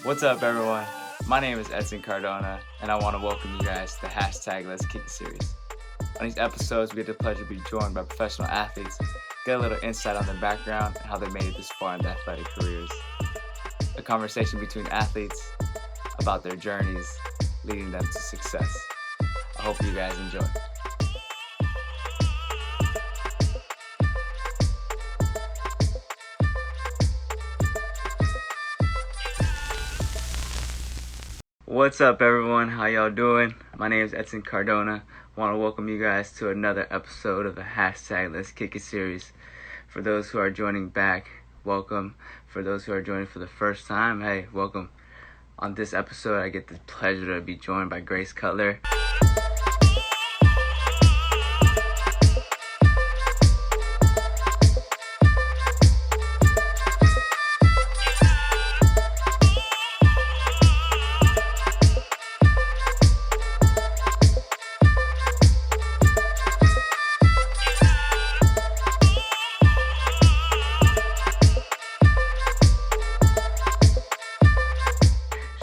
What's up, everyone? My name is Edson Cardona, and I want to welcome you guys to the hashtag Let's Kick It series. On these episodes, we get the pleasure to be joined by professional athletes, get a little insight on their background and how they made it this far in their athletic careers. A conversation between athletes about their journeys leading them to success. I hope you guys enjoy. What's up, everyone? How y'all doing? My name is Edson Cardona. I want to welcome you guys to another episode of the hashtag Let's Kick It series. For those who are joining back, welcome. For those who are joining for the first time, hey, welcome. On this episode, I get the pleasure to be joined by Grace Cutler.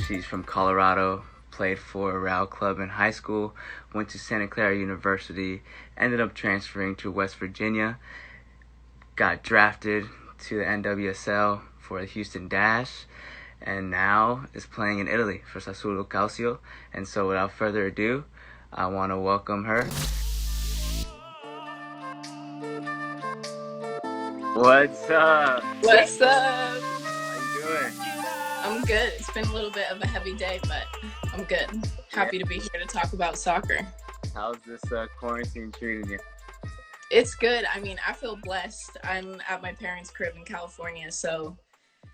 She's from Colorado, played for Real Club in high school, went to Santa Clara University, ended up transferring to West Virginia, got drafted to the NWSL for the Houston Dash, and now is playing in Italy for Sassuolo Calcio. And so without further ado, I want to welcome her. What's up? What's up? How you doing? I'm good. It's been a little bit of a heavy day, but I'm good. Happy to be here to talk about soccer. How's this quarantine treating you? It's good. I mean, I feel blessed. I'm at my parents' crib in California, so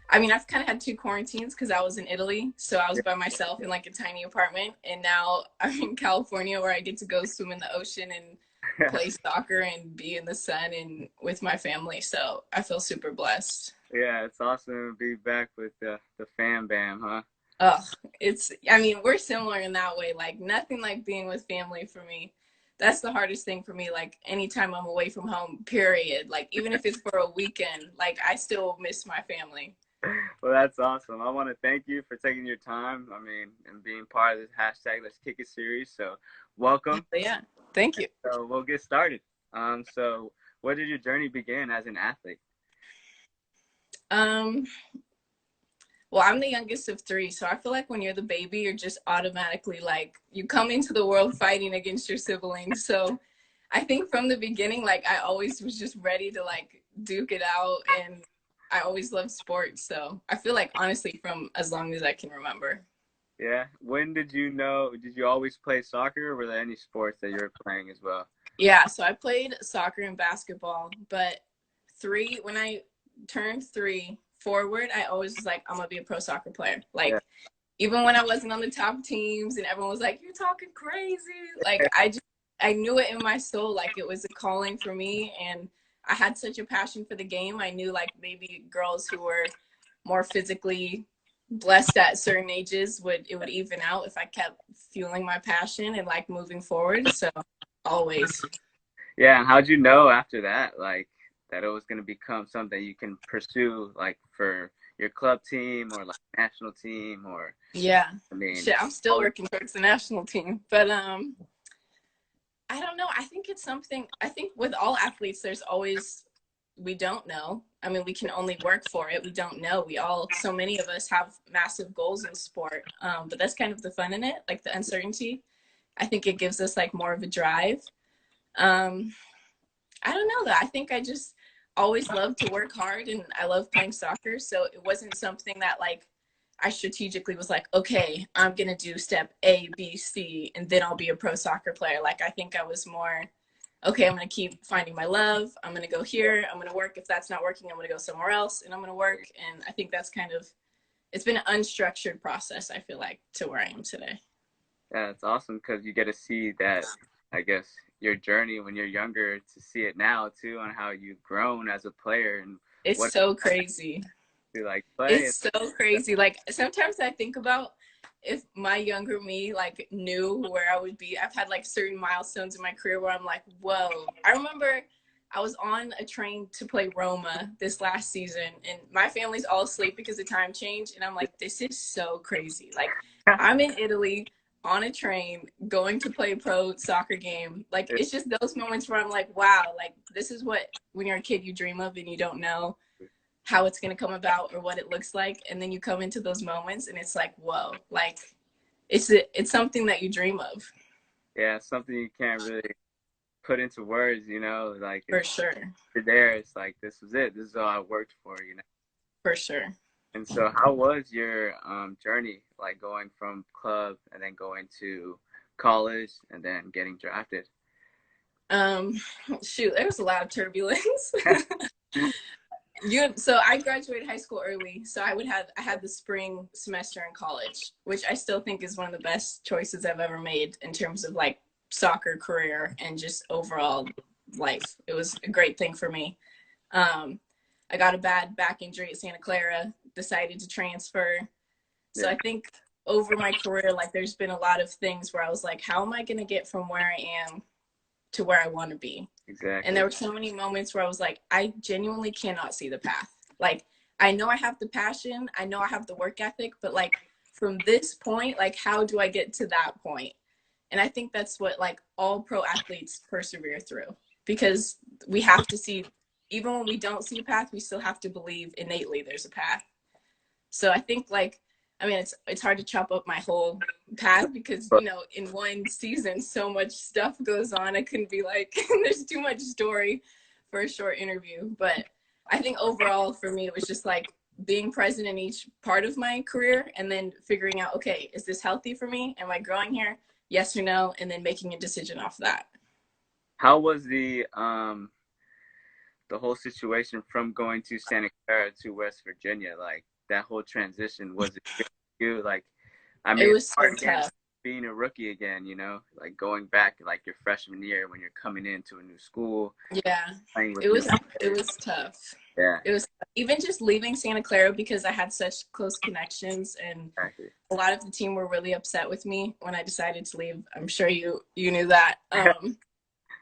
I've kind of had two quarantines because I was in Italy, so I was by myself in like a tiny apartment, and now I'm in California where I get to go swim in the ocean and play soccer and be in the sun and with my family. So I feel super blessed. Yeah, it's awesome to be back with the fam bam, huh? We're similar in that way. Like, nothing like being with family for me. That's the hardest thing for me. Like, anytime I'm away from home, period. Like, even if it's for a weekend, like, I still miss my family. Well, that's awesome. I want to thank you for taking your time, and being part of this hashtag Let's Kick It series. So, welcome. Yeah, thank you. So, we'll get started. So where did your journey begin as an athlete? Well, I'm the youngest of three, so I feel like when you're the baby, you're just automatically like, you come into the world fighting against your siblings. So I think from the beginning, like, I always was just ready to like duke it out, and I always loved sports. So I feel like, honestly, from as long as I can remember. Yeah. When did you always play soccer, or were there any sports that you were playing as well? Yeah, so I played soccer and basketball, but when I turned 3 forward, I always was like, I'm gonna be a pro soccer player. Like, yeah. Even when I wasn't on the top teams and everyone was like, you're talking crazy, like, I knew it in my soul, like it was a calling for me, and I had such a passion for the game. I knew like maybe girls who were more physically blessed at certain ages would even out if I kept fueling my passion and like moving forward. So always. Yeah, and how'd you know after that, like, that it was going to become something you can pursue, like, for your club team or like national team? Or yeah, I'm still working towards the national team, but I don't know. I think it's something. I think with all athletes, there's always, we don't know. I mean, we can only work for it. We don't know. So many of us have massive goals in sport, but that's kind of the fun in it, like the uncertainty. I think it gives us like more of a drive. I don't know, though. I think I just always loved to work hard, and I love playing soccer. So it wasn't something that like I strategically was like, okay, I'm going to do step A, B, C, and then I'll be a pro soccer player. Like, I think I was more, okay, I'm going to keep finding my love. I'm going to go here. I'm going to work. If that's not working, I'm going to go somewhere else, and I'm going to work. And I think that's it's been an unstructured process, I feel like, to where I am today. Yeah, it's awesome because you get to see that, I guess, your journey when you're younger, to see it now too, on how you've grown as a player. And it's so crazy to like play. It's so crazy. Like, sometimes I think about if my younger me like knew where I would be. I've had like certain milestones in my career where I'm like, whoa. I remember I was on a train to play Roma this last season, and my family's all asleep because of time change. And I'm like, this is so crazy. Like, I'm in Italy on a train going to play a pro soccer game. Like, it's just those moments where I'm like, wow, like, this is what, when you're a kid, you dream of and you don't know how it's going to come about or what it looks like. And then you come into those moments and it's like, whoa, like, it's something that you dream of. Yeah, something you can't really put into words, you know, like For it's sure. you're there, it's like this was it. This is all I worked for, you know. For sure. And so how was your journey, like going from club and then going to college and then getting drafted? Um, Shoot, there was a lot of turbulence. So I graduated high school early, so I had the spring semester in college, which I still think is one of the best choices I've ever made in terms of like soccer career and just overall life. It was a great thing for me. Um, I got a bad back injury at Santa Clara, decided to transfer. So Yeah, I think over my career, like there's been a lot of things where I was like, how am I going to get from where I am to where I want to be? And exactly. there were so many moments where I was like, I genuinely cannot see the path. Like, I know I have the passion, I know I have the work ethic, but like from this point, like, how do I get to that point? And I think that's what like all pro athletes persevere through, because we have to see, even when we don't see a path, we still have to believe innately there's a path. So I think like, I mean, it's hard to chop up my whole path because, you know, in one season, so much stuff goes on. I couldn't be like, there's too much story for a short interview. But I think overall for me, it was just like being present in each part of my career and then figuring out, okay, is this healthy for me? Am I growing here? Yes or no? And then making a decision off that. How was the whole situation from going to Santa Clara to West Virginia? Like that whole transition, was it good for you? Like, I It mean, it's was so hard again tough. being a rookie again, you know, like going back like your freshman year when you're coming into a new school, Yeah, playing with it new was it players. was tough. Yeah, It was even just leaving Santa Clara because I had such close connections and exactly. a lot of the team were really upset with me when I decided to leave. I'm sure you knew that.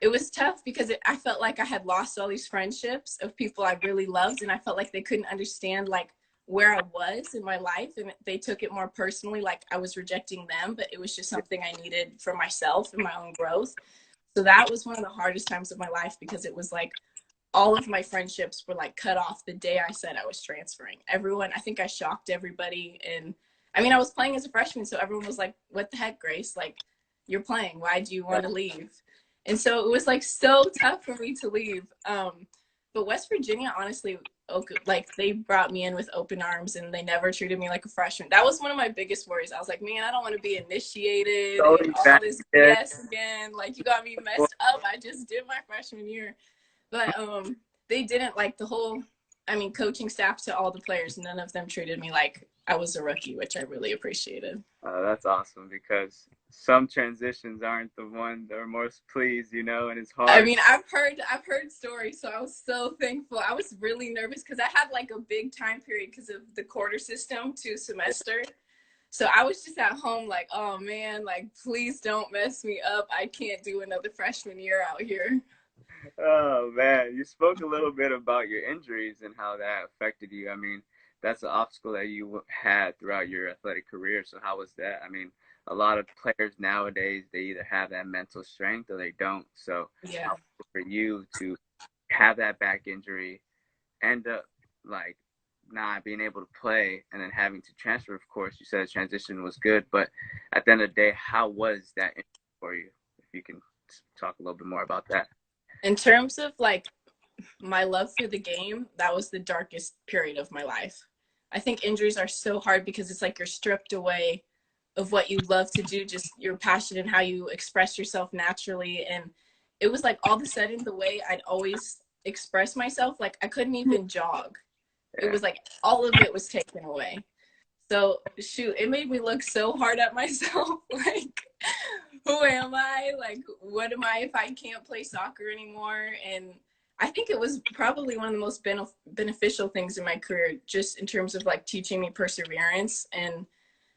It was tough because I felt like I had lost all these friendships of people I really loved, and I felt like they couldn't understand like where I was in my life, and they took it more personally, like I was rejecting them, but it was just something I needed for myself and my own growth. So that was one of the hardest times of my life because it was like all of my friendships were like cut off the day I said I was transferring. Everyone, I think I shocked everybody. And I mean, I was playing as a freshman, so everyone was like, what the heck, Grace? Like, you're playing. Why do you want to leave? And so it was like so tough for me to leave. But West Virginia, honestly, like they brought me in with open arms and they never treated me like a freshman. That was one of my biggest worries. I was like, man, I don't want to be initiated and Going all back this again. BS again. Like, you got me messed up. I just did my freshman year. But they didn't like the whole, I mean, coaching staff to all the players, none of them treated me like I was a rookie, which I really appreciated. That's awesome because some transitions aren't the one that are most pleased, you know, and it's I hard. mean, I've heard stories, so I was so thankful. I was really nervous because I had like a big time period because of the quarter system to semester. So I was just at home like, oh man, like please don't mess me up. I can't do another freshman year out here. Oh man, you spoke a little bit about your injuries and how that affected you. I mean, that's an obstacle that you had throughout your athletic career. So how was that? I mean, a lot of players nowadays they either have that mental strength or they don't. So Yeah. how was it for you to have that back injury, end up like not being able to play, and then having to transfer? Of course, you said the transition was good, but at the end of the day, how was that injury for you? If you can talk a little bit more about that. In terms of like my love for the game, that was the darkest period of my life. I think injuries are so hard because it's like you're stripped away of what you love to do, just your passion and how you express yourself naturally. And it was like all of a sudden the way I'd always express myself, like I couldn't even jog. It Yeah. was like all of it was taken away. So shoot, it made me look so hard at myself. Like, who am I? Like, what am I if I can't play soccer anymore? And I think it was probably one of the most beneficial things in my career, just in terms of like teaching me perseverance. And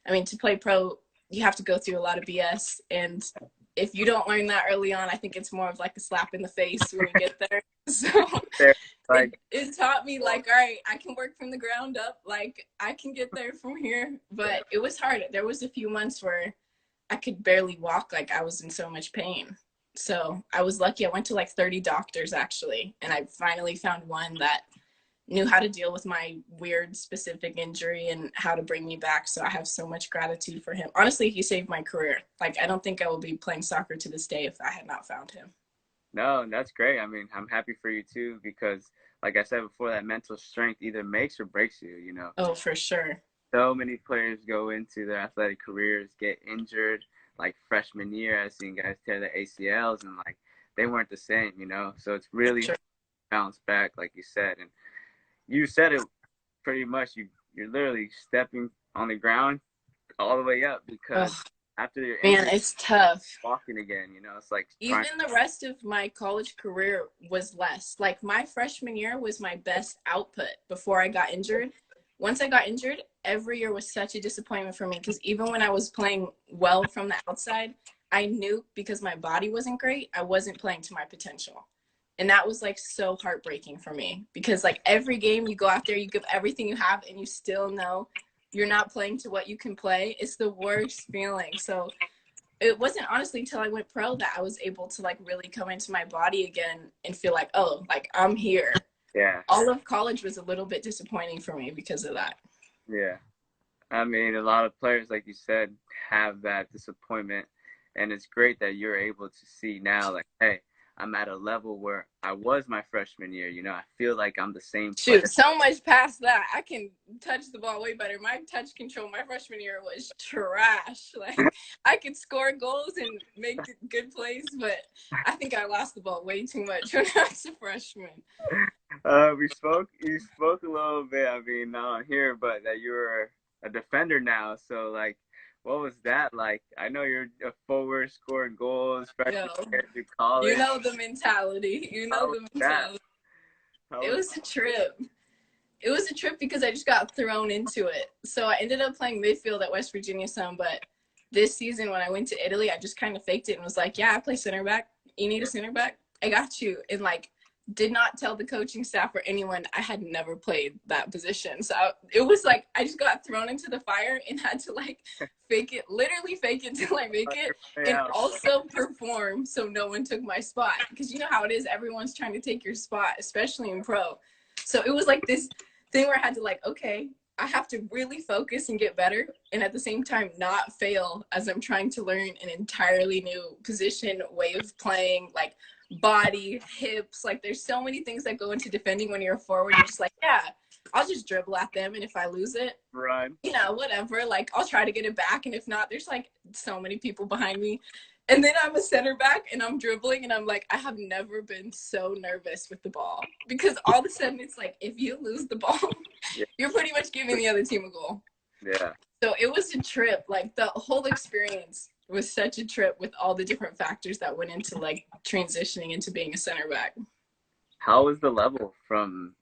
I mean, to play pro, you have to go through a lot of BS, and if you don't learn that early on, I think it's more of like a slap in the face when you get there. So it taught me like, all right, I can work from the ground up. Like I can get there from here, but it was hard. There was a few months where I could barely walk. Like I was in so much pain. So I was lucky. I went to like 30 doctors actually. And I finally found one that knew how to deal with my weird specific injury and how to bring me back. So I have so much gratitude for him. Honestly, he saved my career. Like, I don't think I would be playing soccer to this day if I had not found him. No, that's great. I mean, I'm happy for you too, because like I said before, that mental strength either makes or breaks you, you know. Oh, for sure. So many players go into their athletic careers, get injured, like freshman year. I've seen guys tear their ACLs and like they weren't the same, you know. So it's really Sure. bounce back, like you said. And you said it pretty much. You're literally stepping on the ground all the way up, because after your injury, man, it's tough. Walking again, you know, it's like even the rest of my college career was less. Like my freshman year was my best output before I got injured. Once I got injured, every year was such a disappointment for me, because even when I was playing well from the outside, I knew because my body wasn't great, I wasn't playing to my potential. And that was like so heartbreaking for me, because like every game you go out there, you give everything you have and you still know you're not playing to what you can play. It's the worst feeling. So it wasn't honestly until I went pro that I was able to like really come into my body again and feel like, oh, like I'm here. Yeah. All of college was a little bit disappointing for me because of that. Yeah. I mean, a lot of players, like you said, have that disappointment. And it's great that you're able to see now, like, hey, I'm at a level where I was my freshman year. You know, I feel like I'm the same player. Shoot, so much past that. I can touch the ball way better. My touch control my freshman year was trash. Like, I could score goals and make good plays, but I think I lost the ball way too much when I was a freshman. You spoke a little bit, I mean, not on here, but that you're a defender now. So, like, what was that like? I know you're a forward, scoring goals, freshman year through college. You know the mentality. You know the mentality. It was a trip. It was a trip because I just got thrown into it. So I ended up playing midfield at West Virginia some, but this season when I went to Italy, I just kind of faked it and was like, yeah, I play center back. You need a center back? I got you. And like, did not tell the coaching staff or anyone I had never played that position. So it was like I just got thrown into the fire and had to like literally fake it till I make it, and also perform so no one took my spot. Because you know how it is, everyone's trying to take your spot, especially in pro. So it was like this thing where I had to like, okay, I have to really focus and get better, and at the same time not fail as I'm trying to learn an entirely new position, way of playing, like body, hips. Like there's so many things that go into defending when you're a forward. You're just like, yeah, I'll just dribble at them, and if I lose it, right, you know, whatever, like I'll try to get it back, and if not, there's like so many people behind me. And then I'm a center back and I'm dribbling and I'm like, I have never been so nervous with the ball, because all of a sudden it's like, if you lose the ball, you're pretty much giving the other team a goal. Yeah. So it was a trip. Like the whole experience was such a trip with all the different factors that went into like transitioning into being a center back. How was the level from,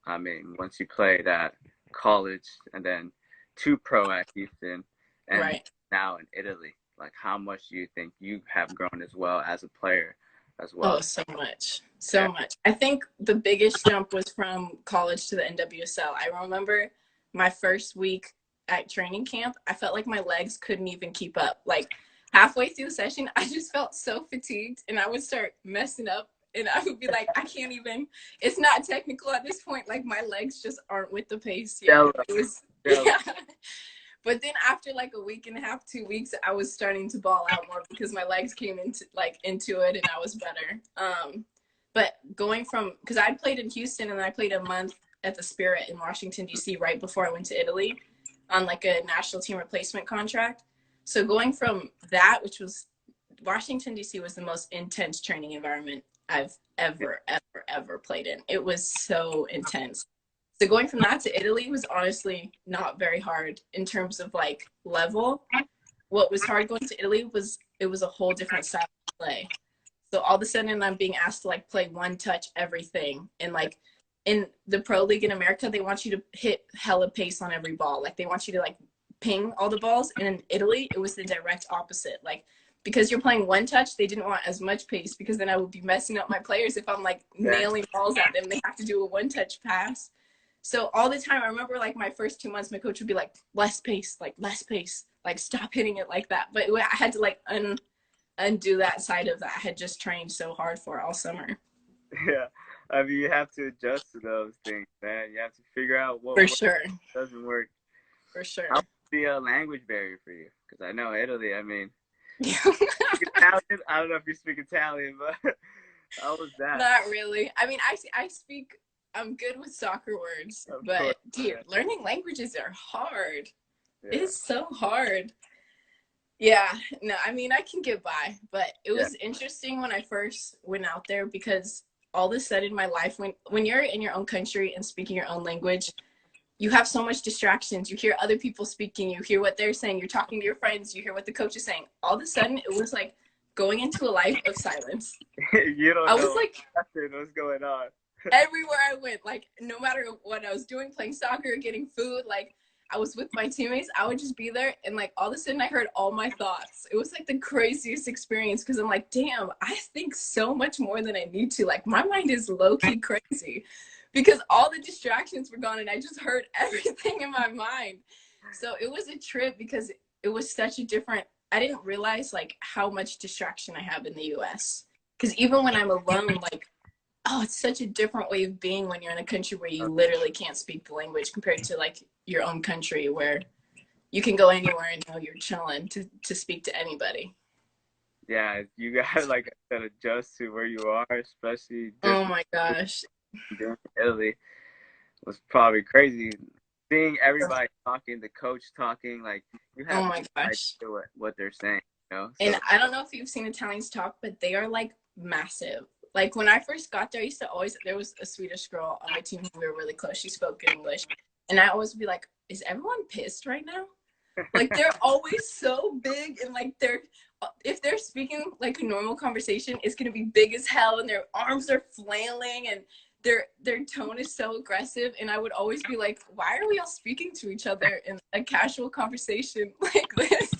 I mean, once you played at college and then to pro at Houston and now in Italy? Like, how much do you think you have grown as well as a player as well? Oh, so much. So much. I think the biggest jump was from college to the NWSL. I remember my first week at training camp, I felt like my legs couldn't even keep up. Like halfway through the session, I just felt so fatigued and I would start messing up and I would be like, I can't even, it's not technical at this point. Like my legs just aren't with the pace yet. It was, yeah. But then after like a week and a half, 2 weeks, I was starting to ball out more because my legs came into it and I was better. But going from, because I'd played in Houston and I played a month at the Spirit in Washington, D.C. right before I went to Italy on like a national team replacement contract. So going from that, which was Washington, D.C. was the most intense training environment I've ever played in. It was so intense. So going from that to Italy was honestly not very hard in terms of like level. What was hard going to Italy was it was a whole different style of play. So all of a sudden I'm being asked to like play one touch everything. And like in the pro league in America, they want you to hit hella pace on every ball. Like they want you to like ping all the balls. And in Italy, it was the direct opposite. Like because you're playing one touch, they didn't want as much pace because then I would be messing up my players if I'm like nailing balls at them. They have to do a one touch pass. So all the time, I remember like my first 2 months, my coach would be like, less pace, like stop hitting it like that. But I had to like undo that side of that I had just trained so hard for all summer. Yeah. I mean, you have to adjust to those things, man. You have to figure out what sure doesn't work. For sure. How's the language barrier for you? Because I know Italy, I mean, yeah. Italian? I don't know if you speak Italian, but how was that? Not really. I mean, I speak, I'm good with soccer words, but dude, learning languages are hard. Yeah. It's so hard. Yeah, no, I mean, I can get by, but it was interesting when I first went out there because all of a sudden my life, when you're in your own country and speaking your own language, you have so much distractions. You hear other people speaking, you hear what they're saying, you're talking to your friends, you hear what the coach is saying. All of a sudden, it was like going into a life of silence. You don't I know was like, what's going on. Everywhere I went, like no matter what I was doing, playing soccer, getting food, like I was with my teammates, I would just be there, and like all of a sudden I heard all my thoughts. It was like the craziest experience because I'm like, damn, I think so much more than I need to. Like my mind is low-key crazy because all the distractions were gone and I just heard everything in my mind. So it was a trip because it was such a different, I didn't realize like how much distraction I have in the US. Because even when I'm alone, like, oh, it's such a different way of being when you're in a country where you literally can't speak the language compared to like your own country where you can go anywhere and know you're chilling to speak to anybody. Yeah, you gotta, like I said, adjust to where you are, especially. Oh my gosh. Doing Italy was probably crazy. Seeing everybody talking, the coach talking, like you have oh my gosh. What they're saying, you know? So. And I don't know if you've seen Italians talk, but they are like massive. Like when I first got there, I used to always, there was a Swedish girl on my team who we were really close. She spoke good English. And I always be like, is everyone pissed right now? Like they're always so big and like if they're speaking like a normal conversation, it's going to be big as hell and their arms are flailing and their tone is so aggressive. And I would always be like, why are we all speaking to each other in a casual conversation like this?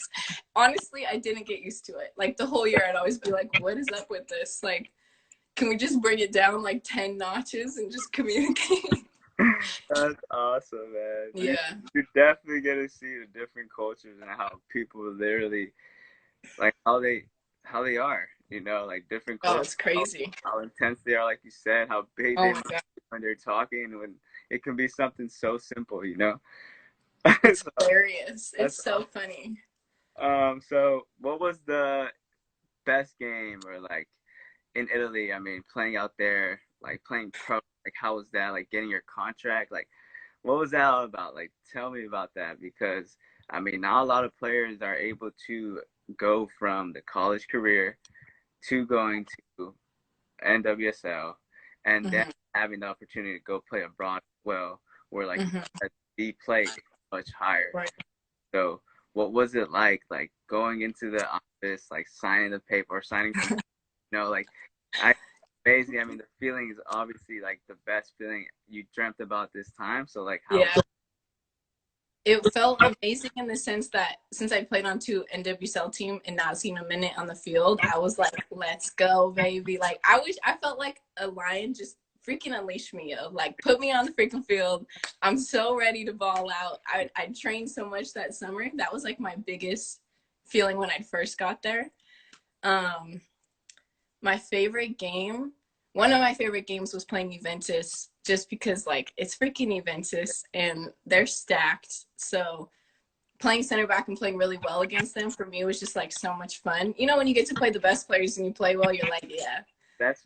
Honestly, I didn't get used to it. Like the whole year, I'd always be like, what is up with this? Like, can we just bring it down like 10 notches and just communicate? That's awesome, man. Yeah. You're definitely going to see the different cultures and how people literally, like how they are, you know, like different cultures. Oh, it's crazy. How intense they are, like you said, how big they are when they're talking, when it can be something so simple, you know? It's hilarious. It's so funny. So what was the best game or like in Italy, I mean, playing out there, like playing pro, like how was that? Like getting your contract, like what was that all about? Like tell me about that because I mean, not a lot of players are able to go from the college career to going to NWSL and then having the opportunity to go play abroad as well, where like the play is much higher. Right. So what was it like going into the office, like signing the paper, signing, you know, like amazing. I mean, the feeling is obviously like the best feeling you dreamt about this time. So like, how? Yeah. It felt amazing in the sense that since I played on 2 NWSL team and not seen a minute on the field, I was like, let's go, baby. Like, I felt like a lion just freaking unleashed me. Like, put me on the freaking field. I'm so ready to ball out. I trained so much that summer. That was like my biggest feeling when I first got there. My favorite game, one of my favorite games was playing Juventus just because like it's freaking Juventus and they're stacked. So playing center back and playing really well against them for me was just like so much fun. You know, when you get to play the best players and you play well, you're like, yeah,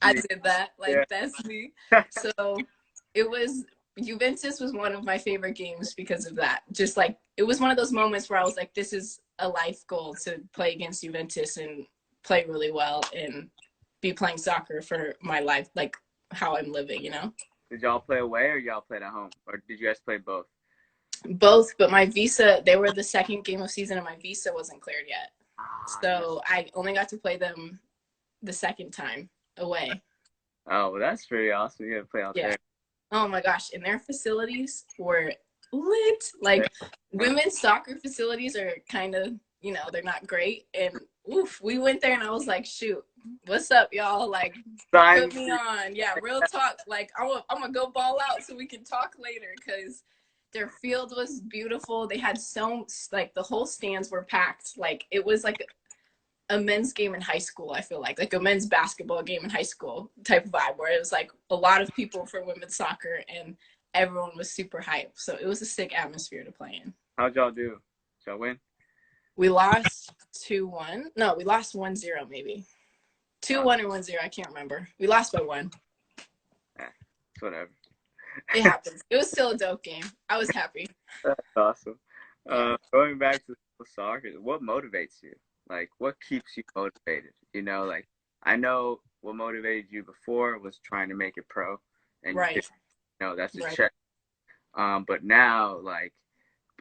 I did that. Like that's me. So it was, Juventus was one of my favorite games because of that. Just like, it was one of those moments where I was like, this is a life goal to play against Juventus and play really well and be playing soccer for my life, like how I'm living, you know? Did y'all play away or y'all played at home? Or did you guys play both? Both, but my visa, they were the second game of season and my visa wasn't cleared yet. So I only got to play them the second time away. Oh, well, that's pretty awesome. You got to play out there. Oh my gosh. And their facilities were lit. Like women's soccer facilities are kind of you know, they're not great. And oof, we went there and I was like, shoot, what's up, y'all? Like, put me on. Yeah, real talk. Like, I'm gonna go ball out so we can talk later, because their field was beautiful. They had so, like, the whole stands were packed. Like, it was like a men's game in high school. I feel like a men's basketball game in high school type of vibe, where it was like a lot of people for women's soccer and everyone was super hyped. So it was a sick atmosphere to play in. How'd y'all do? Did y'all win? We lost 2-1. No, we lost 1-0 maybe. 2-1 or 1-0, I can't remember. We lost by 1. It's whatever. It happens. It was still a dope game. I was happy. That's awesome. Going back to soccer, what motivates you? Like, what keeps you motivated? You know, like, I know what motivated you before was trying to make it pro, and Right. you know, that's a Right. check. But now, like,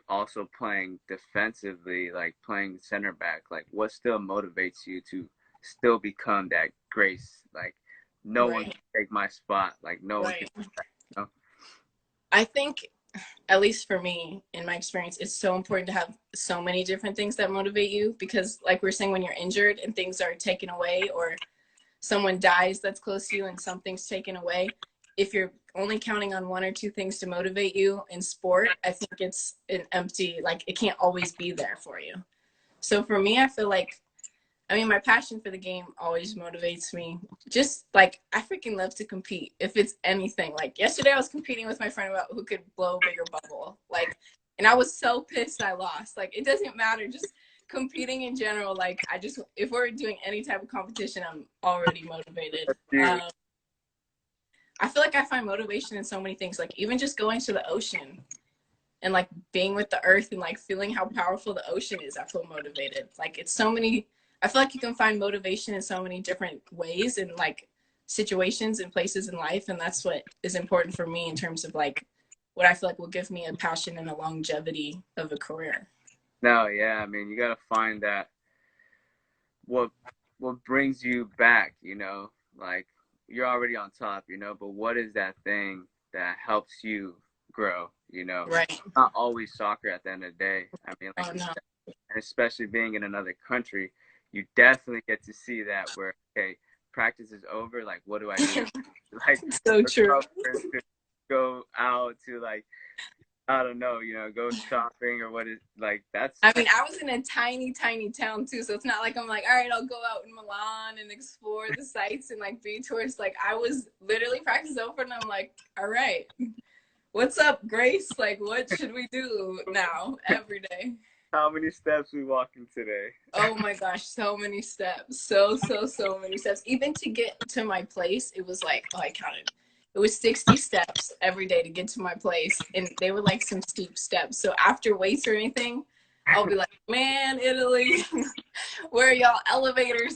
also playing defensively, like playing center back, like, what still motivates you to still become that Grace? Like, no one Right. can take my spot. Like, no one Right. can. You know? I think, at least for me, in my experience, it's so important to have so many different things that motivate you, because like we are saying, when you're injured and things are taken away, or someone dies that's close to you and something's taken away, if you're only counting on 1 or 2 things to motivate you in sport, I think it's an empty, like, it can't always be there for you. So for me, I feel like, I mean, my passion for the game always motivates me. Just like, I freaking love to compete. If it's anything, like yesterday I was competing with my friend about who could blow a bigger bubble. Like, and I was so pissed I lost. Like, it doesn't matter. Just competing in general. Like, if we're doing any type of competition, I'm already motivated. I feel like I find motivation in so many things. Like, even just going to the ocean and like being with the earth and like feeling how powerful the ocean is, I feel motivated. Like, it's so many, I feel like you can find motivation in so many different ways and like situations and places in life. And that's what is important for me in terms of like what I feel like will give me a passion and a longevity of a career. No, yeah, I mean, you gotta find that what brings you back, you know, like, you're already on top, you know, but what is that thing that helps you grow, you know? Right. It's not always soccer at the end of the day. I mean, like, Oh, no. and especially being in another country, you definitely get to see that where, okay, practice is over, like, what do I do? Like, So true. to go out to, like, I don't know, you know, go shopping or what is, like, that's. I mean, I was in a tiny, tiny town too, so it's not like I'm like, all right, I'll go out in Milan and explore the sites and like be tourist. Like, I was literally practice over, and I'm like, all right, what's up, Grace? Like, what should we do now every day? How many steps we walking today? Oh my gosh, so many steps. So many steps. Even to get to my place, it was like, oh, I counted. It was 60 steps every day to get to my place. And they were like some steep steps. So after weights or anything, I'll be like, man, Italy, where are y'all elevators?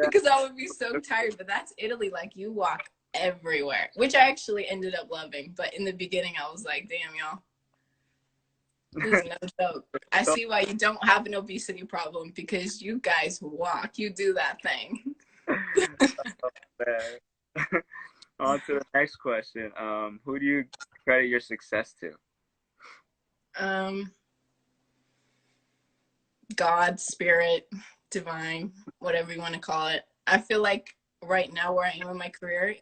Because I would be so tired. But that's Italy. Like, you walk everywhere, which I actually ended up loving. But in the beginning, I was like, damn, y'all. This is no joke. I see why you don't have an obesity problem, because you guys walk. You do that thing. On to the next question. Who do you credit your success to? God, spirit, divine, whatever you want to call it. I feel like right now, where I am in my career,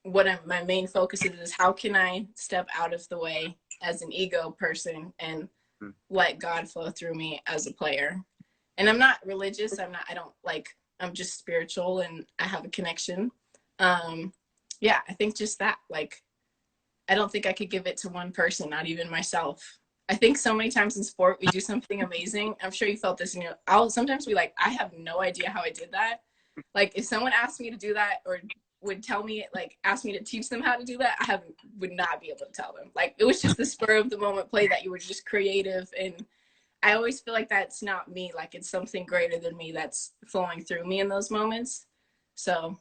my main focus is how can I step out of the way as an ego person and let God flow through me as a player. And I'm not religious. I'm just spiritual, and I have a connection. Yeah, I think just that, like, I don't think I could give it to one person, not even myself. I think so many times in sport, we do something amazing. I'm sure you felt this I'll sometimes be like, I have no idea how I did that. Like, if someone asked me to do that, or would tell me, like, ask me to teach them how to do that, would not be able to tell them. Like, it was just the spur of the moment play that you were just creative. And I always feel like that's not me. Like, it's something greater than me that's flowing through me in those moments. So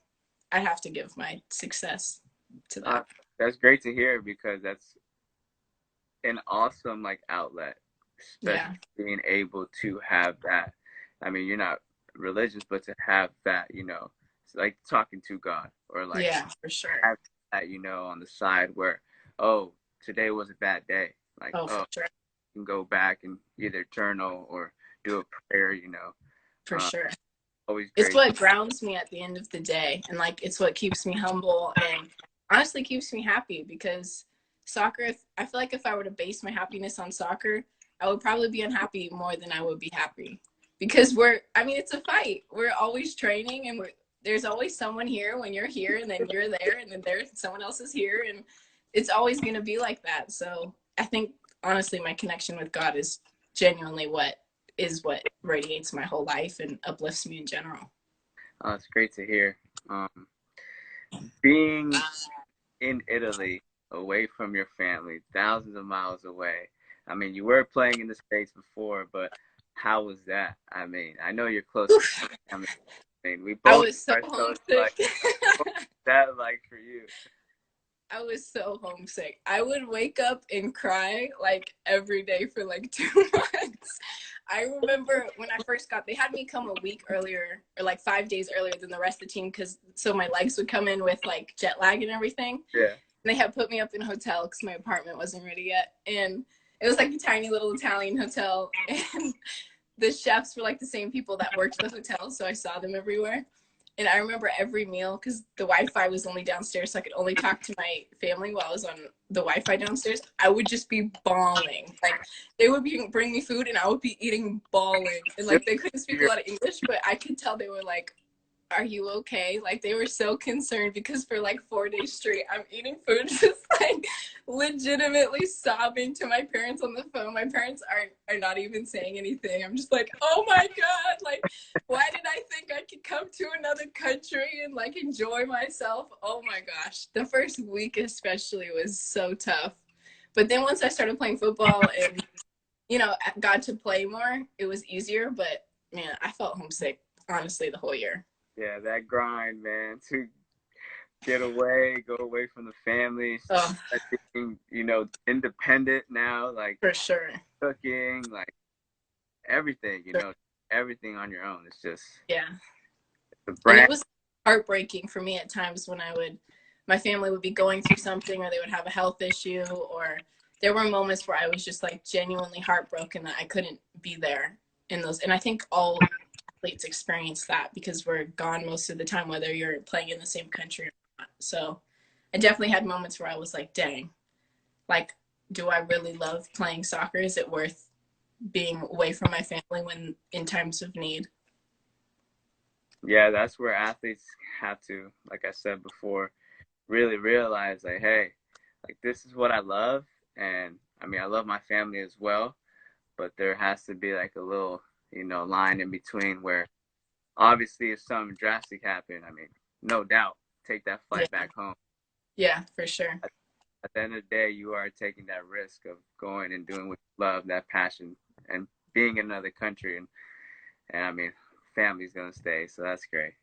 I have to give my success to that. That's great to hear, because that's an awesome, like, outlet, especially being able to have that. I mean, you're not religious, but to have that, you know, it's like talking to God, or like, for sure, have that, you know, on the side where, oh, today was a bad day. Like, for sure. can go back and either journal or do a prayer, For sure. Always It's great. what grounds me at the end of the day. And like, it's what keeps me humble and honestly keeps me happy because soccer, I feel like if I were to base my happiness on soccer, I would probably be unhappy more than I would be happy because it's a fight. We're always training and there's always someone here when you're here and then you're there and then someone else is here. And it's always going to be like that. So I think honestly, my connection with God is genuinely what radiates my whole life and uplifts me in general. It's great to hear. Being in Italy, away from your family, thousands of miles away. I mean, you were playing in the States before, but how was that? I mean, I know you're close to family. I mean, we I both was so are, so it's homesick. like, what was that like for you? I was so homesick. I would wake up and cry like every day for like 2 months. I remember when I first they had me come a week earlier or like 5 days earlier than the rest of the team so my legs would come in with like jet lag and everything. Yeah. And they had put me up in a hotel because my apartment wasn't ready yet. And it was like a tiny little Italian hotel. And the chefs were like the same people that worked the hotel. So I saw them everywhere. And I remember every meal because the Wi-Fi was only downstairs, so I could only talk to my family while I was on the Wi-Fi downstairs. I would just be bawling. Like they would bring me food, and I would be eating bawling. And like they couldn't speak a lot of English, but I could tell they were like, "Are you okay?" Like they were so concerned because for like 4 days straight, I'm eating food, just like legitimately sobbing to my parents on the phone. My parents are not even saying anything. I'm just like, oh my God, like, why did I think I could come to another country and like enjoy myself? Oh my gosh. The first week especially was so tough. But then once I started playing football and, got to play more, it was easier. But man, I felt homesick, honestly, the whole year. Yeah, that grind, man, to get away, go away from the family, Oh, being, independent now, like for sure. cooking, like everything, everything on your own. It's just Yeah. the And brand. it was heartbreaking for me at times when my family would be going through something or they would have a health issue, or there were moments where I was just like genuinely heartbroken that I couldn't be there in those. And I think all athletes experience that because we're gone most of the time, whether you're playing in the same country or not. So I definitely had moments where I was like, dang, like, do I really love playing soccer? Is it worth being away from my family when in times of need? Yeah, that's where athletes have to, like I said before, really realize, like, hey, like this is what I love, and I mean, I love my family as well, but there has to be like a little, line in between where obviously if something drastic happened, I mean, no doubt, take that Yeah, flight back home. yeah, for sure. At the end of the day, you are taking that risk of going and doing what you love, that passion, and being in another country, and I mean, family's gonna stay, so that's great.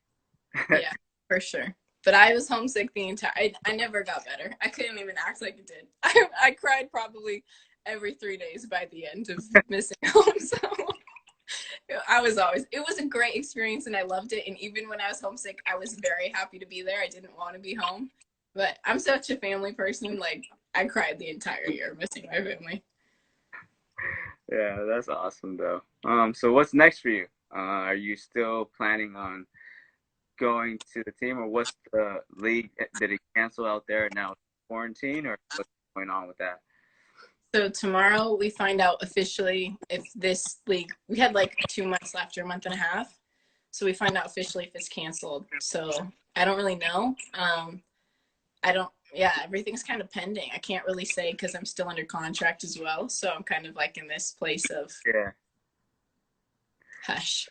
Yeah, for sure. But I was homesick the entire. I never got better. I couldn't even act like it did. I cried probably every 3 days by the end of missing home. So it was a great experience and I loved it. And even when I was homesick, I was very happy to be there. I didn't want to be home. But I'm such a family person. Like, I cried the entire year missing my family. Yeah, that's awesome though. So what's next for you? Are you still planning on going to the team, or what's the league? Did it cancel out there now? Quarantine, or what's going on with that? So tomorrow we find out officially if this league, we had like 2 months left or a month and a half. So we find out officially if it's canceled. So I don't really know. Yeah, everything's kind of pending. I can't really say because I'm still under contract as well. So I'm kind of like in this place of Yeah, hush.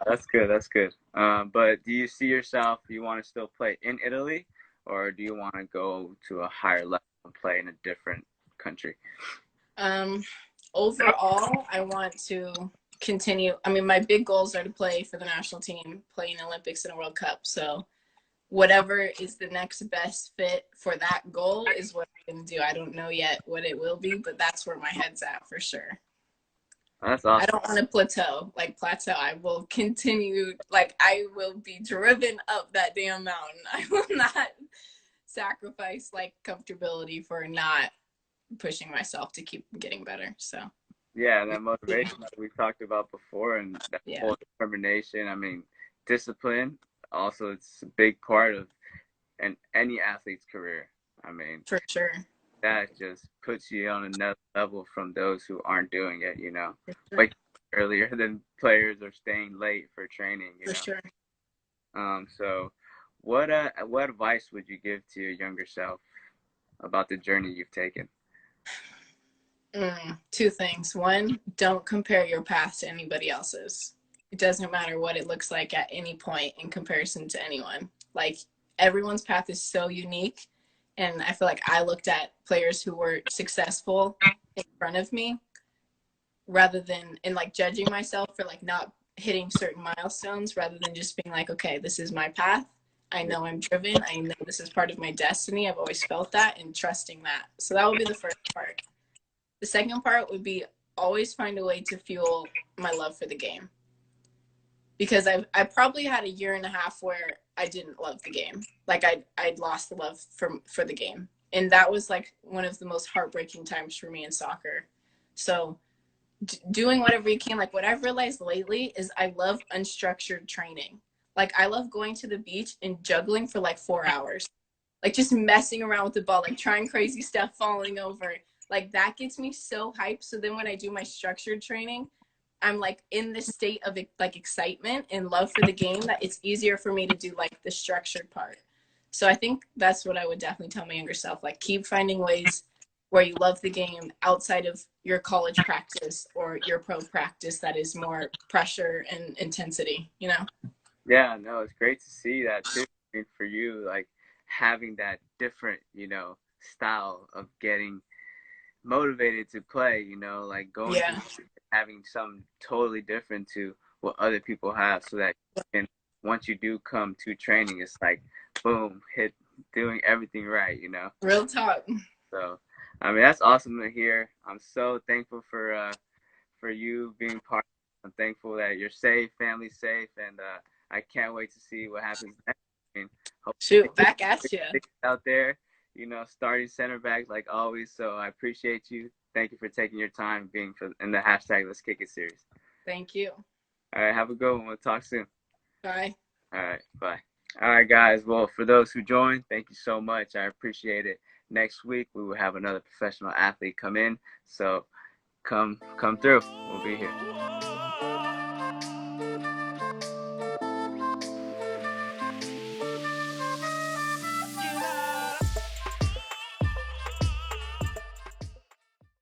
that's good. That's good. But do you see yourself? Do you want to still play in Italy, or do you want to go to a higher level and play in a different country? Um, Overall, I want to continue. I mean, my big goals are to play for the national team, play in Olympics and a World Cup. So whatever is the next best fit for that goal is what I'm going to do. I don't know yet what it will be, but that's where my head's at for sure. That's I awesome. don't want to plateau. I will continue, like, I will be driven up that damn mountain. I will not sacrifice, like, comfortability for not pushing myself to keep getting better. So Yeah, and that motivation that we talked about before, and that yeah, whole determination. I mean, discipline. Also, it's a big part of any athlete's career. I mean, for sure. that just puts you on another level from those who aren't doing it. For sure. Like earlier, than players are staying late for training. For sure. So what advice would you give to your younger self about the journey you've taken? Two things. One, don't compare your path to anybody else's. It doesn't matter what it looks like at any point in comparison to anyone. Like everyone's path is so unique. And I feel like I looked at players who were successful in front of me rather than in like judging myself for like not hitting certain milestones rather than just being like, okay, this is my path. I know I'm driven. I know this is part of my destiny. I've always felt that and trusting that. So that would be the first part. The second part would be always find a way to fuel my love for the game. Because I probably had a year and a half where I didn't love the game. Like I'd lost the love for the game. And that was like one of the most heartbreaking times for me in soccer. So doing whatever you can, like what I've realized lately is I love unstructured training. Like I love going to the beach and juggling for like 4 hours. Like just messing around with the ball, like trying crazy stuff, falling over. Like that gets me so hyped. So then when I do my structured training, I'm like in this state of like excitement and love for the game that it's easier for me to do like the structured part. So I think that's what I would definitely tell my younger self. Like keep finding ways where you love the game outside of your college practice or your pro practice that is more pressure and intensity, you know? Yeah, no, it's great to see that too. I mean, for you, like having that different, style of getting motivated to play, like going through Yeah. having something totally different to what other people have so that you can, once you do come to training, it's like, boom, hit doing everything right. Real talk. So, I mean, that's awesome to hear. I'm so thankful for you being part. I'm thankful that you're safe, family's safe, and I can't wait to see what happens next. I mean, Shoot, hopefully back at you. out there, starting center back like always. So I appreciate you. Thank you for taking your time being in the hashtag Let's Kick It series. Thank you. All right, have a good one. We'll talk soon. Bye. All right, bye. All right, guys. Well, for those who joined, thank you so much. I appreciate it. Next week we will have another professional athlete come in. So come through. We'll be here.